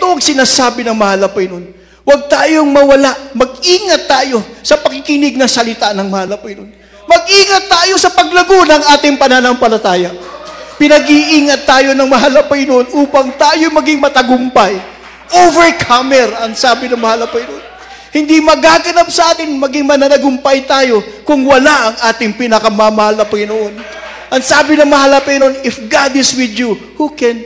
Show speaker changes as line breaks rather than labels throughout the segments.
Ito ang sinasabi ng mahal na Panginoon. Huwag tayong mawala. Mag-ingat tayo sa pakikinig ng salita ng mahal na Panginoon. Mag-ingat tayo sa paglago ng ating pananampalataya. Pinag-iingat tayo ng mahal na Panginoon upang tayo maging matagumpay. Overcomer, ang sabi ng mahal na Panginoon. Hindi magaganap sa atin maging mananagumpay tayo kung wala ang ating pinakamamahal na Panginoon. Ang sabi ng mahal na Panginoon, if God is with you, who can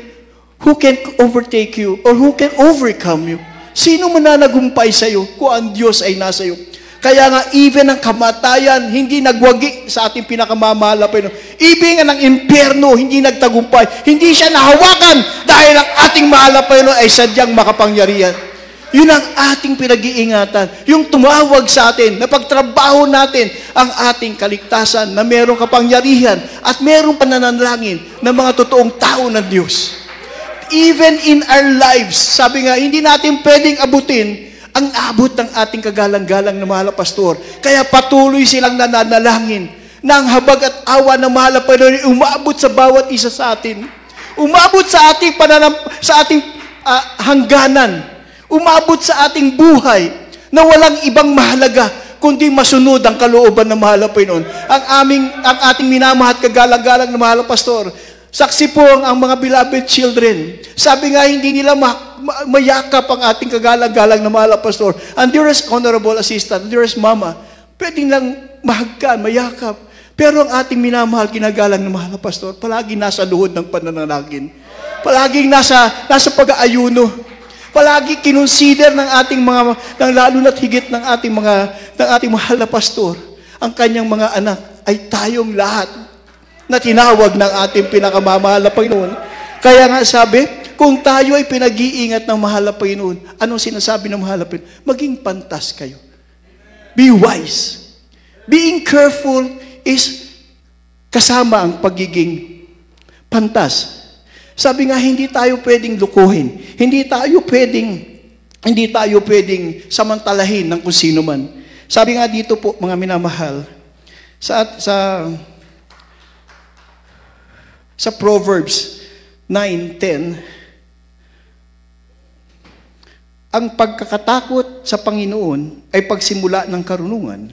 overtake you or who can overcome you? Sino mananagumpay sa iyo kung ang Diyos ay nasa iyo? Kaya nga, even ang kamatayan, hindi nagwagi sa ating pinakamamahal na Panginoon. Even ang impyerno, hindi nagtagumpay. Hindi siya nahawakan dahil ang ating mahal na Panginoon ay sadyang makapangyarihan. Yun ang ating pinag-iingatan. Yung tumawag sa atin, na pagtrabaho natin ang ating kaligtasan na merong kapangyarihan at merong pananalangin ng mga totoong tao ng Diyos. Even in our lives, sabi nga, hindi natin pwedeng abutin ang abot ng ating kagalang-galang na mahal na pastor. Kaya patuloy silang nananalangin na ang habag at awa ng mahal na Panginoon umabot sa bawat isa sa atin. Umabot sa ating hangganan. Umabot sa ating buhay na walang ibang mahalaga kundi masunod ang kalooban ng mahal na Panginoon. Ang ating minamahal at kagalang-galang na mahal na pastor, saksi po ang mga beloved children. Sabi nga, hindi nila mayakap ang ating kagalang-galang na mahal na pastor. And dearest honorable assistant, dearest mama, pwedeng lang mahagkan, mayakap. Pero ang ating minamahal, kinagalang na mahal na pastor, palagi nasa luhod ng pananalangin. Palaging nasa pag-aayuno. Palagi kinonsider ng ating lalo na't higit ng ating mahal na pastor, ang kanyang mga anak ay tayong lahat na tinawag ng ating pinakamamahal na Panginoon. Kaya nga sabi, kung tayo ay pinag-iingat ng mahal na Panginoon, anong sinasabi ng mahal na Panginoon? Maging pantas kayo. Be wise. Being careful is kasama ang pagiging pantas. Sabi nga, hindi tayo pwedeng lukuhin. Hindi tayo pwedeng samantalahin ng kung sino man. Sabi nga dito po, mga minamahal, sa Proverbs 9:10, ang pagkakatakot sa Panginoon ay pagsimula ng karunungan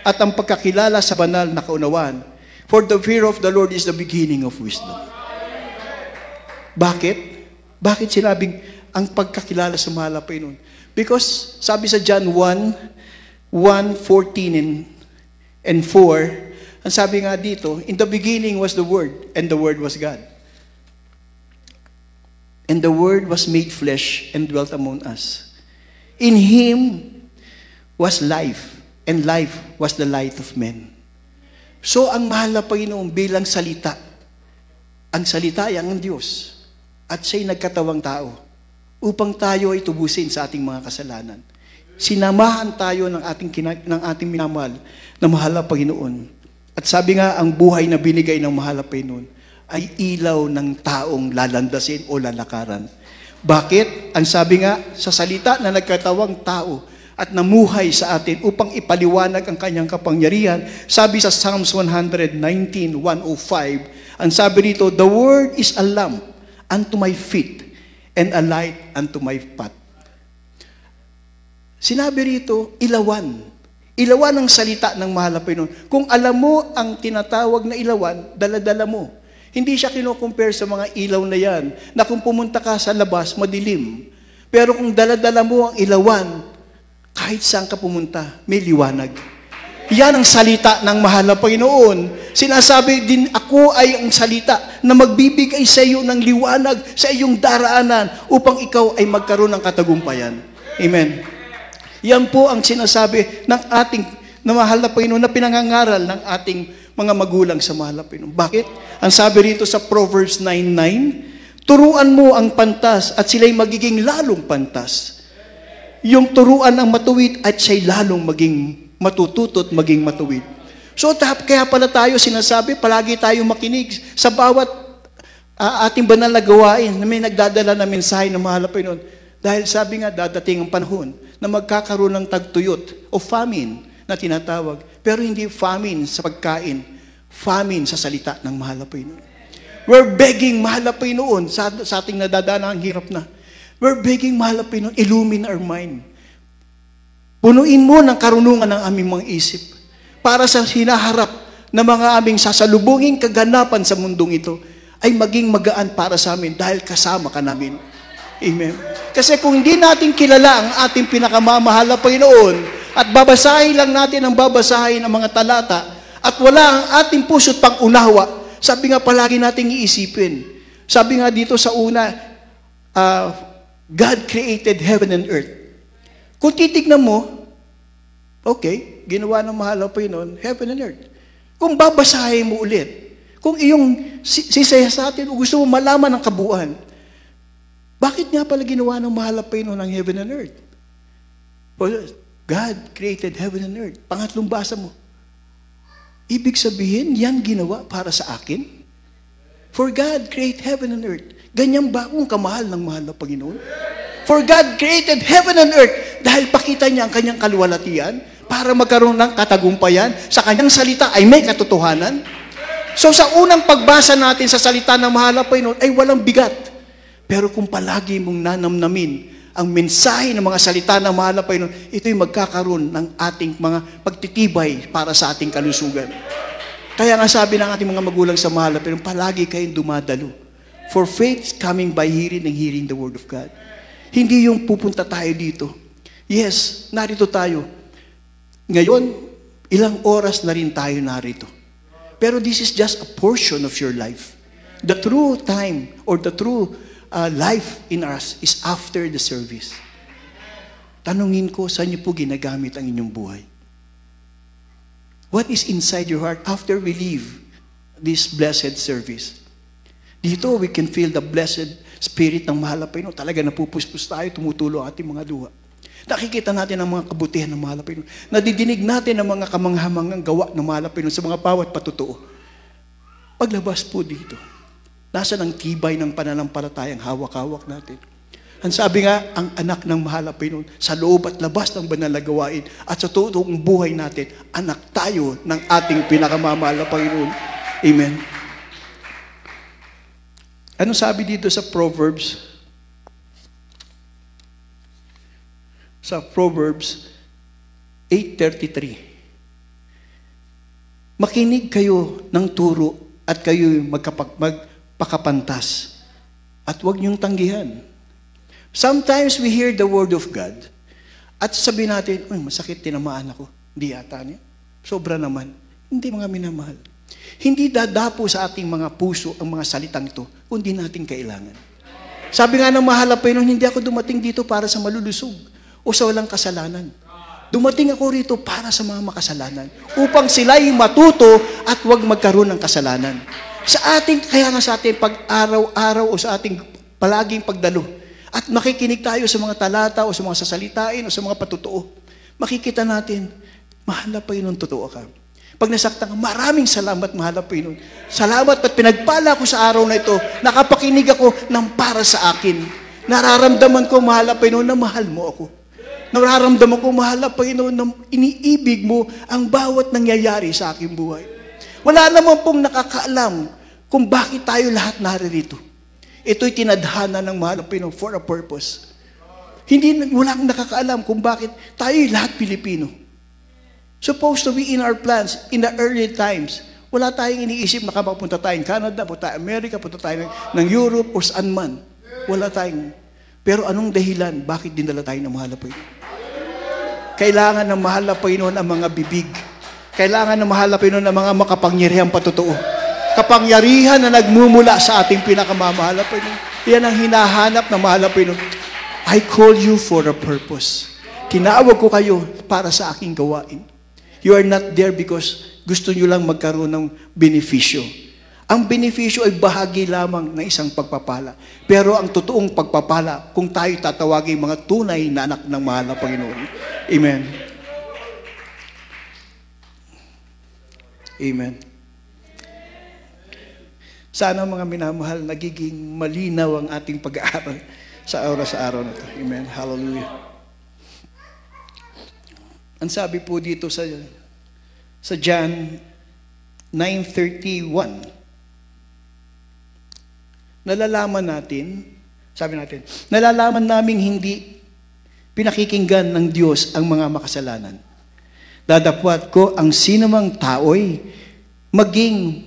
at ang pagkakilala sa banal na kaunawaan. For the fear of the Lord is the beginning of wisdom. Bakit? Bakit sinabing ang pagkakilala sa mahal na Panginoon? Because sabi sa John 1:14 and 4, ang sabi nga dito, in the beginning was the Word, and the Word was God. And the Word was made flesh and dwelt among us. In Him was life, and life was the light of men. So ang mahal na Panginoon bilang salita, ang salita ay ang Diyos. At siya'y nagkatawang tao upang tayo ay tubusin sa ating mga kasalanan. Sinamahan tayo ng ating minamahal na mahal na Panginoon. At sabi nga, ang buhay na binigay ng mahal na Panginoon ay ilaw ng taong lalandasin o lalakaran. Bakit? Ang sabi nga, sa salita na nagkatawang tao at namuhay sa atin upang ipaliwanag ang kanyang kapangyarihan. Sabi sa Psalms 119:105, ang sabi rito, the Word is a lamp unto my feet, and a light unto my path. Sinabi rito, ilawan. Ilawan ang salita ng mahal na Panginoon. Kung alam mo ang tinatawag na ilawan, dala-dala mo. Hindi siya kino-compare sa mga ilaw na yan, na kung pumunta ka sa labas, madilim. Pero kung dala-dala mo ang ilawan, kahit saan ka pumunta, may liwanag. Yan ang salita ng mahal na Panginoon. Sinasabi din, ako ay ang salita na magbibigay sa iyo ng liwanag sa iyong daraanan upang ikaw ay magkaroon ng katagumpayan. Amen. Yan po ang sinasabi ng ating na mahal na Panginoon na pinangangaral ng ating mga magulang sa mahal na Panginoon. Bakit? Ang sabi rito sa Proverbs 9:9, turuan mo ang pantas at sila'y magiging lalong pantas. Yung turuan ang matuwid at siya'y lalong maging matututo at maging matuwid. So, kaya pala tayo sinasabi, palagi tayo makinig sa bawat ating banal na gawain na may nagdadala na mensahe ng mahal na Panginoon. Dahil sabi nga, dadating ang panahon na magkakaroon ng tagtuyot o famine na tinatawag. Pero hindi famine sa pagkain, famine sa salita ng mahal na Panginoon. We're begging mahal na Panginoon sa ating nadadaan ang hirap na. We're begging, mahal na Panginoon, illumine our mind. Punuin mo ng karunungan ng aming mga isip para sa hinaharap na mga aming sasalubunging kaganapan sa mundong ito ay maging magaan para sa amin dahil kasama ka namin. Amen. Kasi kung hindi natin kilala ang ating pinakamamahal na Panginoon at babasahin lang natin ang babasahin ng mga talata at wala ang ating puso't pang-unawa, sabi nga palagi nating iisipin. Sabi nga dito sa una, God created heaven and earth. Kung titignan mo, okay, ginawa ng mahal na Panginoon, heaven and earth. Kung babasahin mo ulit, kung iyong sisaya sa atin o gusto mo malaman ang kabuuan, bakit nga pala ginawa ng mahal na Panginoon ng heaven and earth? God created heaven and earth. Pangatlong basa mo. Ibig sabihin, yan ginawa para sa akin? For God created heaven and earth. Ganyan ba kung kamahal ng mahal na Panginoon? For God created heaven and earth dahil pakita niya ang kanyang kaluwalhatian para magkaroon ng katagumpayan. Sa kanyang salita ay may katotohanan. So sa unang pagbasa natin sa salita ng mahal na Panginoon ay walang bigat. Pero kung palagi mong nanamnamin ang mensahe ng mga salita ng mahal na Panginoon, ito'y magkakaroon ng ating mga pagtitibay para sa ating kalusugan. Kaya nga sabi ng ating mga magulang sa mahal na Panginoon, palagi kayong dumadalo. For faith coming by hearing and hearing the word of God. Hindi yung pupunta tayo dito. Yes, narito tayo. Ngayon, ilang oras na rin tayo narito. Pero this is just a portion of your life. The true time or the true life in us is after the service. Tanungin ko, saan niyo po ginagamit ang inyong buhay? What is inside your heart after we leave this blessed service? Dito, we can feel the blessed Spirit ng mahal na Panginoon. Talaga napupuspos tayo, tumutulo ang ating mga luha. Nakikita natin ang mga kabutihan ng mahal na Panginoon. Nadidinig natin ang mga kamanghamangang gawa ng mahal na Panginoon sa mga bawat patutuo. Paglabas po dito, nasa ng tibay ng pananampalatayang hawak-hawak natin. Ang sabi nga, ang anak ng mahal na Panginoon, sa loob at labas ng banal na gawain at sa totoong buhay natin, anak tayo ng ating pinakamamahal na Panginoon. Amen. Ano sabi dito sa Proverbs? Sa Proverbs 8:33. Makinig kayo ng turo at kayo'y magpakapantas. At huwag niyong tanggihan. Sometimes we hear the word of God at sabi natin, masakit, tinamaan ako. Hindi yata niya. Sobra naman. Hindi mga minamahal. Hindi dadapo sa ating mga puso ang mga salitang ito, kundi natin kailangan. Sabi nga ng mahal na Panginoon, hindi ako dumating dito para sa malulusog o sa walang kasalanan. Dumating ako rito para sa mga makasalanan, upang sila'y matuto at huwag magkaroon ng kasalanan. Kaya nga sa ating pag-araw-araw o sa ating palaging pagdalo, at makikinig tayo sa mga talata o sa mga sasalitain o sa mga patutuo, makikita natin, mahal na Panginoon, totoo ka. Pag nasaktan ka, maraming salamat, mahal na Panginoon. Salamat at pinagpala ko sa araw na ito, nakapakinig ako ng para sa akin. Nararamdaman ko, mahal na Panginoon, na mahal mo ako. Nararamdaman ko, mahal na Panginoon, na iniibig mo ang bawat nangyayari sa aking buhay. Wala naman pong nakakaalam kung bakit tayo lahat naririto. Ito'y tinadhana ng mahal na Panginoon for a purpose. Walang nakakaalam kung bakit tayo'y lahat Pilipino. Supposed to be in our plans, in the early times. Wala tayong iniisip na makapunta tayo ng Canada, punta tayo Amerika, punta tayo ng Europe, o saan man. Wala tayong. Pero anong dahilan? Bakit dinala tayo ng mahal na Panginoon? Kailangan ng mahal na Panginoon ang mga bibig. Kailangan ng mahal na Panginoon ang mga makapangyarihang patutuo. Kapangyarihan na nagmumula sa ating pinakamamahal na Panginoon. Yan ang hinahanap ng mahal na Panginoon. I call you for a purpose. Tinawag ko kayo para sa aking gawain. You are not there because gusto nyo lang magkaroon ng benepisyo. Ang benepisyo ay bahagi lamang ng isang pagpapala. Pero ang totoong pagpapala, kung tayo tatawagin mga tunay na anak ng mahal na Panginoon. Amen. Amen. Sana mga minamahal, nagiging malinaw ang ating pag-aaral sa araw na ito. Amen. Hallelujah. Ang sabi po dito sa John 9:31, nalalaman natin Sabi natin, nalalaman naming hindi pinakikinggan ng Diyos ang mga makasalanan. Dadapwat ko ang sinumang tao'y maging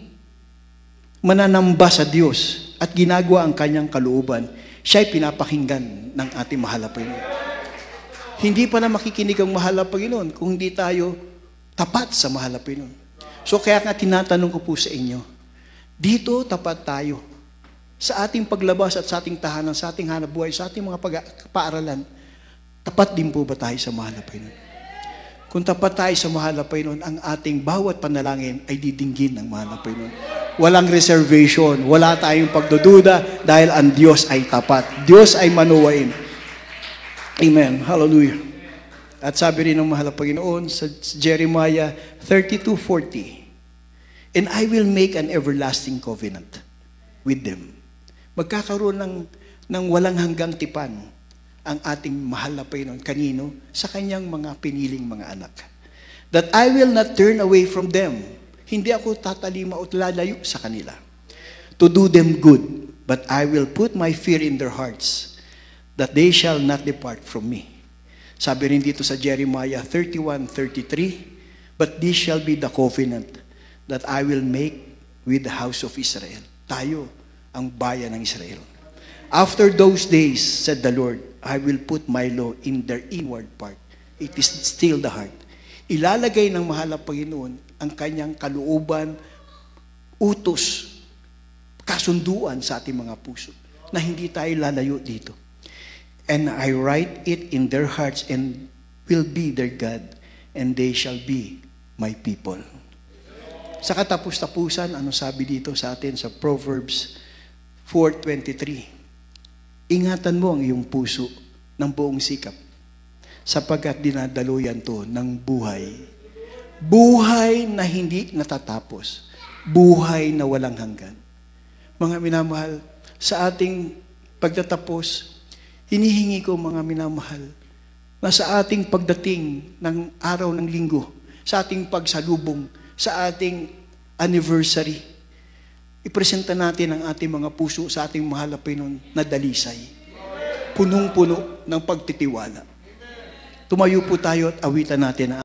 mananamba sa Diyos at ginagawa ang kanyang kalooban, siya'y pinapakinggan ng ating mahal na Panginoon. Hindi pa na makikinig ang mahal na Panginoon kung hindi tayo tapat sa mahal na Panginoon. So kaya nga tinatanong ko po sa inyo, dito tapat tayo sa ating paglabas at sa ating tahanan, sa ating hanapbuhay, sa ating mga paaralan, tapat din po ba tayo sa mahal na Panginoon? Kung tapat tayo sa mahal na Panginoon, ang ating bawat panalangin ay didinggin ng mahal na Panginoon. Walang reservation, wala tayong pagdududa dahil ang Diyos ay tapat. Diyos ay manuwain. Amen. Hallelujah. At sabi rin ng mahal na Panginoon sa Jeremiah 32:40, and I will make an everlasting covenant with them. Magkakaroon ng walang hanggang tipan ang ating mahal na Panginoon. Kanino? Sa kanyang mga piniling mga anak. That I will not turn away from them. Hindi ako tatalima o lalayo sa kanila. To do them good, but I will put my fear in their hearts, that they shall not depart from me. Sabi rin dito sa Jeremiah 31:33, but this shall be the covenant that I will make with the house of Israel. Tayo, ang bayan ng Israel. After those days, said the Lord, I will put my law in their inward part. It is still the heart. Ilalagay ng mahal na Panginoon ang kanyang kalooban, utos, kasunduan sa ating mga puso na hindi tayo lalayo dito. And I write it in their hearts and will be their God, and they shall be my people. Sa katapus-tapusan, ano sabi dito sa atin sa Proverbs 4:23? Ingatan mo ang iyong puso ng buong sikap, sapagkat dinadaluyan to ng buhay. Buhay na hindi natatapos. Buhay na walang hanggan. Mga minamahal, sa ating pagtatapos, hinihingi ko mga minamahal, na sa ating pagdating ng araw ng linggo, sa ating pagsalubong, sa ating anniversary, ipresenta natin ang ating mga puso sa ating mahal na Panginoon na dalisay. Punong-puno ng pagtitiwala. Tumayo po tayo at awitan natin